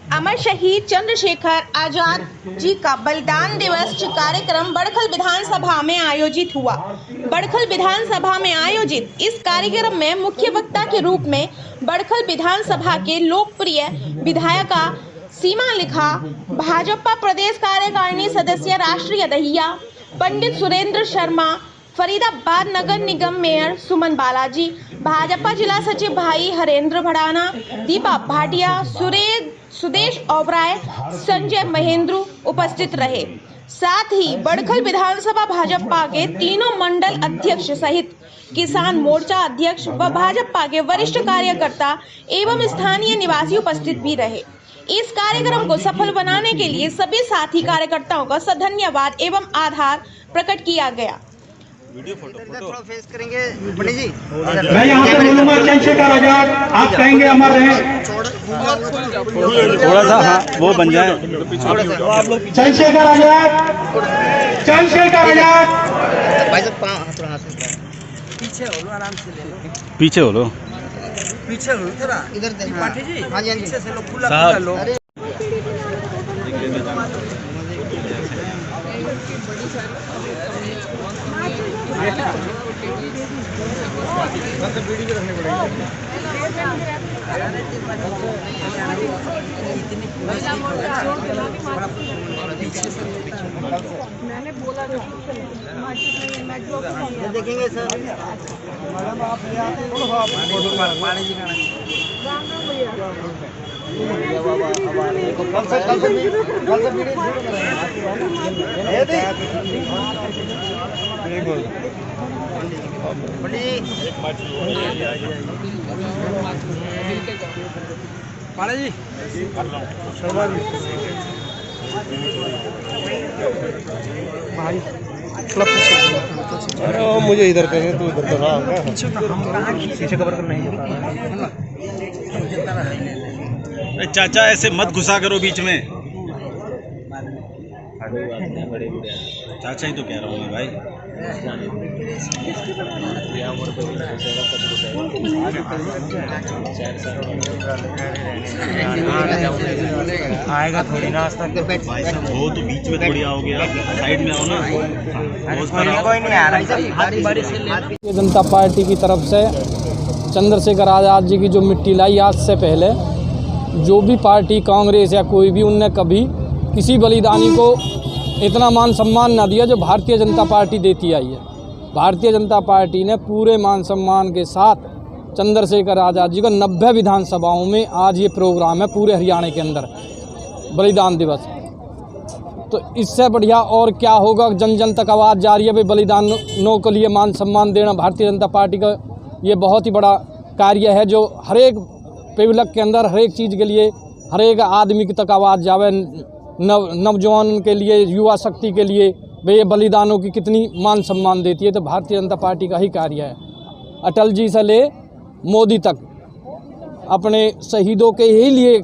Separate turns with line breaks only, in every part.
अमर शहीद चंद्रशेखर आजाद जी का बलिदान दिवस कार्यक्रम बड़खल विधानसभा में आयोजित हुआ। बड़खल विधानसभा में आयोजित इस कार्यक्रम में मुख्य वक्ता के रूप में बड़खल विधानसभा के लोकप्रिय विधायिका सीमा लिखा, भाजपा प्रदेश कार्यकारिणी सदस्य राष्ट्रीय दहिया पंडित सुरेंद्र शर्मा, फरीदाबाद नगर निगम मेयर सुमन बालाजी, भाजपा जिला सचिव भाई हरेंद्र भड़ाना, दीपा भाटिया, सुदेश ओबराय, संजय महेंद्र उपस्थित रहे। साथ ही बड़खल विधानसभा भाजपा के तीनों मंडल अध्यक्ष सहित किसान मोर्चा अध्यक्ष व भाजपा के वरिष्ठ कार्यकर्ता एवं स्थानीय निवासी उपस्थित भी रहे। इस कार्यक्रम को सफल बनाने के लिए सभी साथी कार्यकर्ताओं का धन्यवाद एवं आभार प्रकट किया गया।
वीडियो फोटो फेस करेंगे पंडित जी।
मैं यहाँ से बोलूंगा चंद्रशेखर आजाद, आप कहेंगे अमर रहे।
थोड़ा सा हाँ वो बन जाए।
चंद्रशेखर आजाद, चंद्रशेखर आजाद।
भाई साहब पीछे हो लो, आराम से ले लो।
पीछे हो लो,
पीछे हो थोड़ा इधर देखो। हाँ जी हाँ जी, पीछे से लो, खुला खुला लो।
मैंने बोला
देखेंगे सर। मैडम आप ले आते हैं पानी जी का जी भाई
अरे वो मुझे इधर कहेंगे तो उधर कर रहा है।
पीछे कवर करना है।
चाचा ऐसे मत घुसा करो बीच में। चाचा ही तो कह रहा हूँ मैं भाई।
आएगा थोड़ी ना
भाई साहब वो तो बीच में थोड़ी आओगे, आप साइड में आओ ना।
कोई नहीं आ रहा।
भारतीय जनता पार्टी की तरफ से चंद्रशेखर आजाद जी की जो मिट्टी लाई, आज से पहले जो भी पार्टी कांग्रेस या कोई भी उनने कभी किसी बलिदानी को इतना मान सम्मान ना दिया जो भारतीय जनता पार्टी देती आई है। भारतीय जनता पार्टी ने पूरे मान सम्मान के साथ चंद्रशेखर आजाद जी का 90 विधानसभाओं में आज ये प्रोग्राम है पूरे हरियाणा के अंदर बलिदान दिवस। तो इससे बढ़िया और क्या होगा। जन जन तक आवाज़ जा रही है भाई, बलिदानों के लिए मान सम्मान देना भारतीय जनता पार्टी का ये बहुत ही बड़ा कार्य है, जो हर एक पब्लिक के अंदर हर एक चीज़ के लिए हर एक आदमी की तक आवाज़ जावे। नौजवान के लिए, युवा शक्ति के लिए भाई ये बलिदानों की कितनी मान सम्मान देती है। तो भारतीय जनता पार्टी का ही कार्य है। अटल जी से ले मोदी तक अपने शहीदों के ही लिए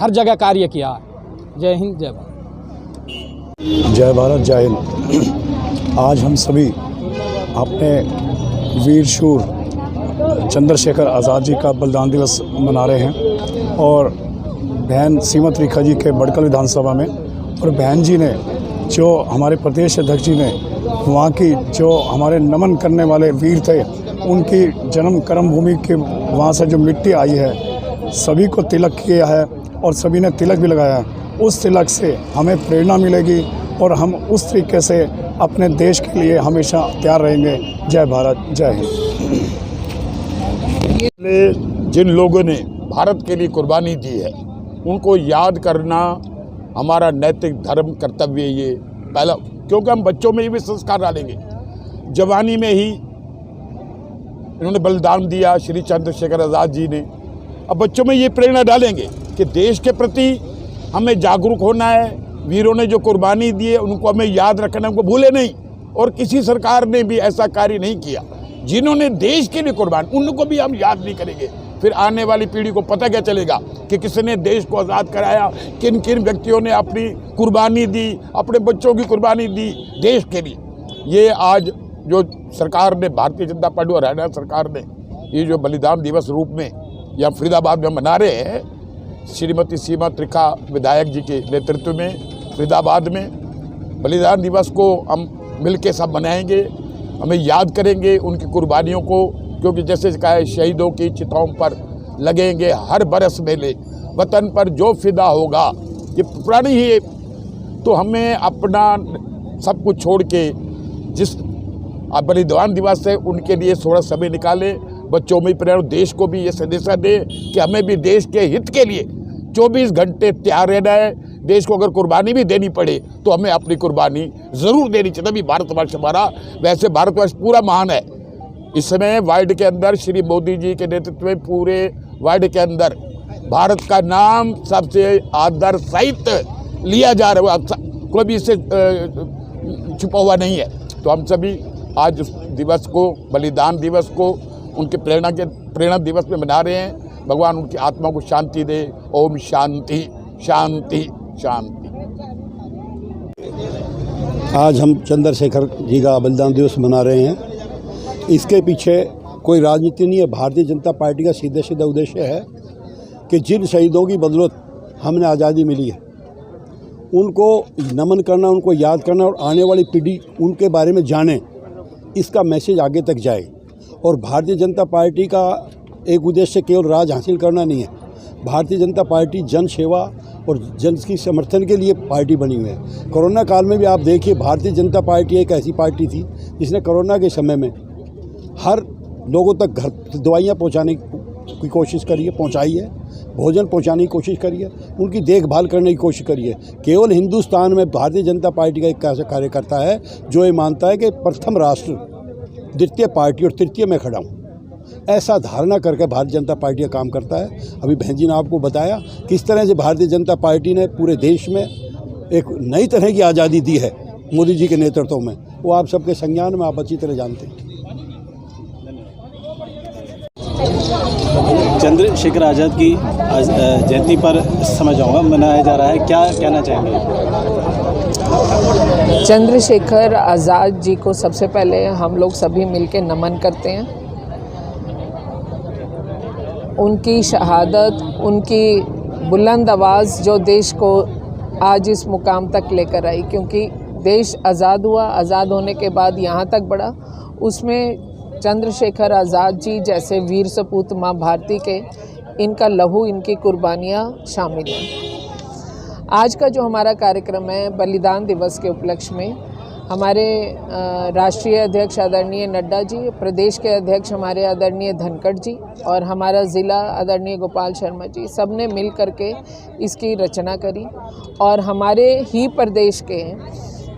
हर जगह कार्य किया। जय हिंद, जय भारत।
जय भारत, जय हिंद। आज हम सभी अपने वीर शूर चंद्रशेखर आज़ाद जी का बलिदान दिवस मना रहे हैं और बहन सीमा त्रिखा जी के बड़खल विधानसभा में, और बहन जी ने जो हमारे प्रदेश अध्यक्ष जी ने वहाँ की जो हमारे नमन करने वाले वीर थे, उनकी जन्म कर्म भूमि के वहाँ से जो मिट्टी आई है सभी को तिलक किया है और सभी ने तिलक भी लगाया है। उस तिलक से हमें प्रेरणा मिलेगी और हम उस तरीके से अपने देश के लिए हमेशा तैयार रहेंगे। जय भारत, जय हिंद।
जिन लोगों ने भारत के लिए कुर्बानी दी है उनको याद करना हमारा नैतिक धर्म कर्तव्य ये पहला, क्योंकि हम बच्चों में ये भी संस्कार डालेंगे। जवानी में ही इन्होंने बलिदान दिया श्री चंद्रशेखर आज़ाद जी ने। अब बच्चों में ये प्रेरणा डालेंगे कि देश के प्रति हमें जागरूक होना है। वीरों ने जो कुर्बानी दी है उनको हमें याद रखना, उनको भूले नहीं। और किसी सरकार ने भी ऐसा कार्य नहीं किया जिन्होंने देश के लिए कुर्बान, उनको भी हम याद नहीं करेंगे। फिर आने वाली पीढ़ी को पता क्या चलेगा कि किसने देश को आज़ाद कराया, किन किन व्यक्तियों ने अपनी कुर्बानी दी, अपने बच्चों की कुर्बानी दी देश के लिए। ये आज जो सरकार ने, भारतीय जनता पार्टी और हरियाणा सरकार ने ये जो बलिदान दिवस रूप में या फरीदाबाद में मना रहे हैं, श्रीमती सीमा त्रिखा विधायक जी के नेतृत्व में फरीदाबाद में बलिदान दिवस को हम मिलके सब मनाएंगे। हमें याद करेंगे उनकी कुर्बानियों को, क्योंकि जैसे कहा है शहीदों की चिताओं पर लगेंगे हर बरस मेले, वतन पर जो फिदा होगा, ये पुरानी ही। तो हमें अपना सब कुछ छोड़ के जिस बलिदान दिवस है उनके लिए थोड़ा समय निकाले, बच्चों में प्रेरणा, देश को भी ये संदेशा दे कि हमें भी देश के हित के लिए 24 घंटे तैयार रहना है। देश को अगर कुर्बानी भी देनी पड़े तो हमें अपनी कुर्बानी ज़रूर देनी चाहिए। तभी भारतवर्ष हमारा, वैसे भारतवर्ष पूरा महान है। इस समय वर्ल्ड के अंदर श्री मोदी जी के नेतृत्व में पूरे वर्ल्ड के अंदर भारत का नाम सबसे आदर सहित लिया जा रहा है, कोई भी इससे छुपा हुआ नहीं है। तो हम सभी आज उस दिवस को, बलिदान दिवस को उनके प्रेरणा दिवस में मना रहे हैं। भगवान उनकी आत्मा को शांति दे। ओम शांति शांति शांति।
आज हम चंद्रशेखर जी का बलिदान दिवस मना रहे हैं। इसके पीछे कोई राजनीति नहीं है। भारतीय जनता पार्टी का सीधा सीधा उद्देश्य है कि जिन शहीदों की बदौलत हमने आज़ादी मिली है उनको नमन करना, उनको याद करना और आने वाली पीढ़ी उनके बारे में जाने, इसका मैसेज आगे तक जाए। और भारतीय जनता पार्टी का एक उद्देश्य केवल राज हासिल करना नहीं है। भारतीय जनता पार्टी जन सेवा और जन की समर्थन के लिए पार्टी बनी हुई है। कोरोना काल में भी आप देखिए, भारतीय जनता पार्टी एक ऐसी पार्टी थी जिसने कोरोना के समय में हर लोगों तक घर दवाइयाँ पहुँचाने की कोशिश करी है, पहुँचाई है, भोजन पहुँचाने की कोशिश करी है, उनकी देखभाल करने की कोशिश करी है। केवल हिंदुस्तान में भारतीय जनता पार्टी का एक ऐसा कार्यकर्ता है जो ये मानता है कि प्रथम राष्ट्र, द्वितीय पार्टी और तृतीय में खड़ा हूँ। ऐसा धारणा करके भारतीय जनता पार्टी का काम करता है। अभी बहन जी ने आपको बताया किस तरह से भारतीय जनता पार्टी ने पूरे देश में एक नई तरह की आज़ादी दी है मोदी जी के नेतृत्व में। वो आप सबके संज्ञान में, आप अच्छी तरह जानते हैं।
चंद्रशेखर आज़ाद की जयंती पर समझ जाऊँगा मनाया जा रहा है, क्या कहना चाहेंगे?
चंद्रशेखर आज़ाद जी को सबसे पहले हम लोग सभी मिलकर नमन करते हैं। उनकी शहादत, उनकी बुलंद आवाज़ जो देश को आज इस मुकाम तक लेकर आई, क्योंकि देश आज़ाद हुआ, आज़ाद होने के बाद यहाँ तक बढ़ा, उसमें चंद्रशेखर आज़ाद जी जैसे वीर सपूत माँ भारती के, इनका लहू, इनकी कुर्बानियाँ शामिल हैं। आज का जो हमारा कार्यक्रम है बलिदान दिवस के उपलक्ष्य में, हमारे राष्ट्रीय अध्यक्ष आदरणीय नड्डा जी, प्रदेश के अध्यक्ष हमारे आदरणीय धनखड़ जी और हमारा ज़िला आदरणीय गोपाल शर्मा जी, सब ने मिल करके इसकी रचना करी। और हमारे ही प्रदेश के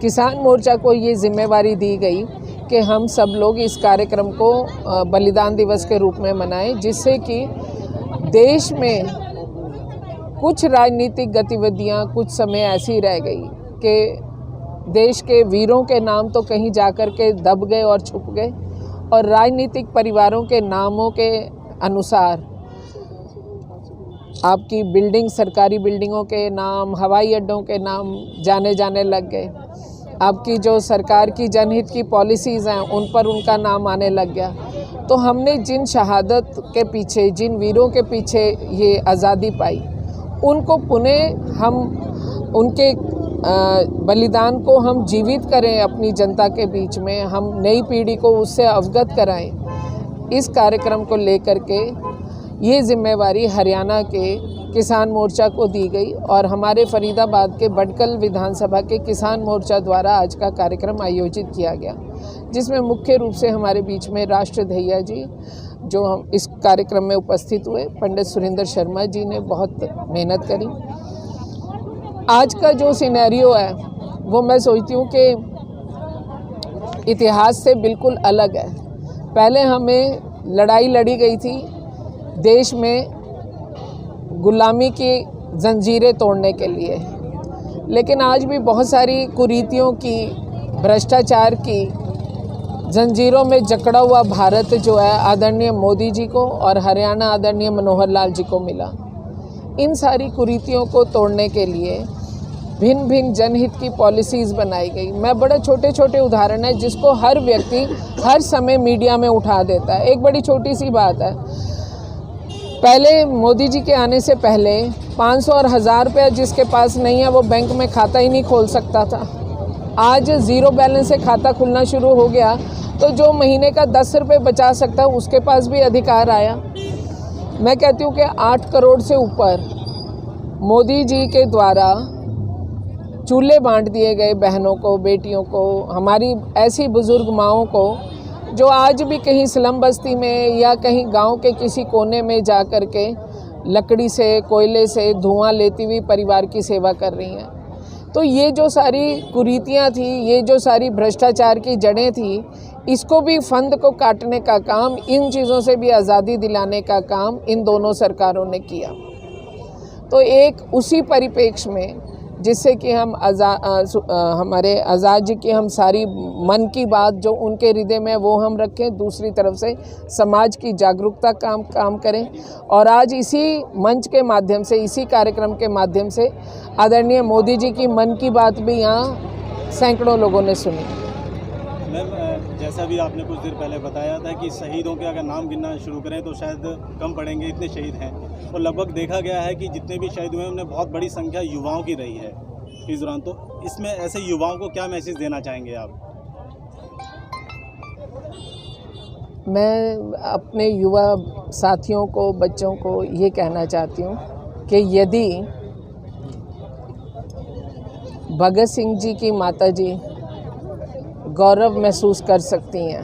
किसान मोर्चा को ये जिम्मेवारी दी गई कि हम सब लोग इस कार्यक्रम को बलिदान दिवस के रूप में मनाएं, जिससे कि देश में कुछ राजनीतिक गतिविधियां कुछ समय ऐसी रह गई कि देश के वीरों के नाम तो कहीं जाकर के दब गए और छुप गए, और राजनीतिक परिवारों के नामों के अनुसार आपकी बिल्डिंग, सरकारी बिल्डिंगों के नाम, हवाई अड्डों के नाम जाने लग गए। आपकी जो सरकार की जनहित की पॉलिसीज़ हैं उन पर उनका नाम आने लग गया। तो हमने जिन शहादत के पीछे, जिन वीरों के पीछे ये आज़ादी पाई, उनको पुनः हम उनके बलिदान को हम जीवित करें अपनी जनता के बीच में, हम नई पीढ़ी को उससे अवगत कराएं। इस कार्यक्रम को लेकर के ये जिम्मेवारी हरियाणा के किसान मोर्चा को दी गई और हमारे फरीदाबाद के बडकल विधानसभा के किसान मोर्चा द्वारा आज का कार्यक्रम आयोजित किया गया, जिसमें मुख्य रूप से हमारे बीच में राष्ट्र ध्येया जी जो हम इस कार्यक्रम में उपस्थित हुए, पंडित सुरेंद्र शर्मा जी ने बहुत मेहनत करी। आज का जो सिनेरियो है वो मैं सोचती हूँ कि इतिहास से बिल्कुल अलग है। पहले हमें लड़ाई लड़ी गई थी देश में गुलामी की जंजीरें तोड़ने के लिए, लेकिन आज भी बहुत सारी कुरीतियों की, भ्रष्टाचार की जंजीरों में जकड़ा हुआ भारत जो है आदरणीय मोदी जी को और हरियाणा आदरणीय मनोहर लाल जी को मिला। इन सारी कुरीतियों को तोड़ने के लिए भिन्न भिन्न जनहित की पॉलिसीज़ बनाई गई। मैं बड़े छोटे छोटे उदाहरण है जिसको हर व्यक्ति हर समय मीडिया में उठा देता है। एक बड़ी छोटी सी बात है, पहले मोदी जी के आने से पहले 500 और 1000 रुपया जिसके पास नहीं है वो बैंक में खाता ही नहीं खोल सकता था। आज ज़ीरो बैलेंस से खाता खुलना शुरू हो गया, तो जो महीने का 10 रुपये बचा सकता है उसके पास भी अधिकार आया। मैं कहती हूँ कि 8 करोड़ से ऊपर मोदी जी के द्वारा चूल्हे बांट दिए गए बहनों को, बेटियों को, हमारी ऐसी बुज़ुर्ग माँओं को जो आज भी कहीं स्लम बस्ती में या कहीं गांव के किसी कोने में जा कर के लकड़ी से, कोयले से धुआं लेती हुई परिवार की सेवा कर रही हैं। तो ये जो सारी कुरीतियाँ थी, ये जो सारी भ्रष्टाचार की जड़ें थी, इसको भी फंद को काटने का काम, इन चीज़ों से भी आज़ादी दिलाने का काम इन दोनों सरकारों ने किया। तो एक उसी परिप्रेक्ष्य में जिससे कि हम हमारे आज़ाद जी की हम सारी मन की बात जो उनके हृदय में वो हम रखें, दूसरी तरफ से समाज की जागरूकता काम करें। और आज इसी मंच के माध्यम से, इसी कार्यक्रम के माध्यम से आदरणीय मोदी जी की मन की बात भी यहाँ सैकड़ों लोगों ने सुनी।
मैम, जैसा भी आपने कुछ देर पहले बताया था कि शहीदों के अगर नाम गिनना शुरू करें तो शायद कम पड़ेंगे, इतने शहीद हैं। और लगभग देखा गया है कि जितने भी शहीद हुए हैं उनमें बहुत बड़ी संख्या युवाओं की रही है इस दौरान। तो इसमें ऐसे युवाओं को क्या मैसेज देना चाहेंगे आप?
मैं अपने युवा साथियों को, बच्चों को ये कहना चाहती हूँ कि यदि भगत सिंह जी की माता जी गौरव महसूस कर सकती हैं,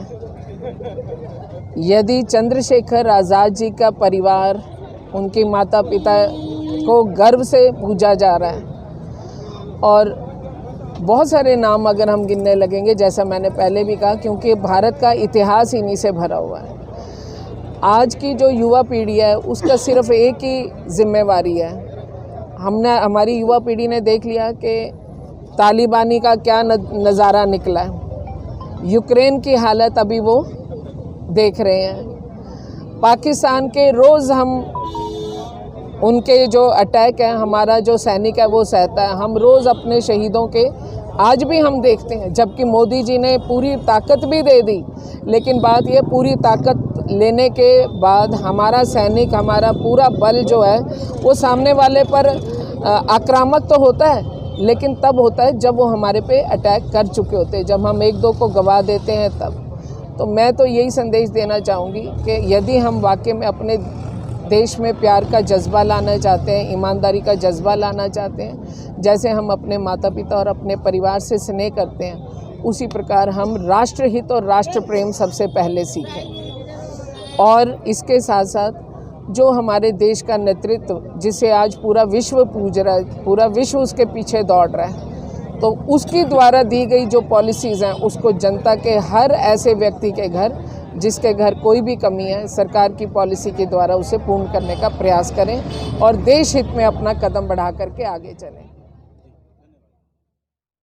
यदि चंद्रशेखर आज़ाद जी का परिवार, उनके माता पिता को गर्व से पूजा जा रहा है, और बहुत सारे नाम अगर हम गिनने लगेंगे, जैसा मैंने पहले भी कहा, क्योंकि भारत का इतिहास इन्हीं से भरा हुआ है। आज की जो युवा पीढ़ी है उसका सिर्फ एक ही जिम्मेवारी है। हमारी युवा पीढ़ी ने देख लिया कि तालिबानी का क्या नज़ारा निकला है, यूक्रेन की हालत अभी वो देख रहे हैं, पाकिस्तान के रोज़ हम उनके जो अटैक है, हमारा जो सैनिक है वो सहता है, हम रोज़ अपने शहीदों के आज भी हम देखते हैं। जबकि मोदी जी ने पूरी ताकत भी दे दी, लेकिन बात ये, पूरी ताकत लेने के बाद हमारा सैनिक, हमारा पूरा बल जो है वो सामने वाले पर आक्रामक तो होता है, लेकिन तब होता है जब वो हमारे पे अटैक कर चुके होते हैं, जब हम एक दो को गवा देते हैं तब। तो मैं तो यही संदेश देना चाहूँगी कि यदि हम वाकई में अपने देश में प्यार का जज्बा लाना चाहते हैं, ईमानदारी का जज्बा लाना चाहते हैं, जैसे हम अपने माता पिता और अपने परिवार से स्नेह करते हैं, उसी प्रकार हम राष्ट्रहित और राष्ट्र प्रेम सबसे पहले सीखें। और इसके साथ साथ जो हमारे देश का नेतृत्व, जिसे आज पूरा विश्व पूज रहा है, पूरा विश्व उसके पीछे दौड़ रहा है, तो उसकी द्वारा दी गई जो पॉलिसीज़ हैं उसको जनता के हर ऐसे व्यक्ति के घर, जिसके घर कोई भी कमी है, सरकार की पॉलिसी के द्वारा उसे पूर्ण करने का प्रयास करें और देश हित में अपना कदम बढ़ा करके आगे चलें।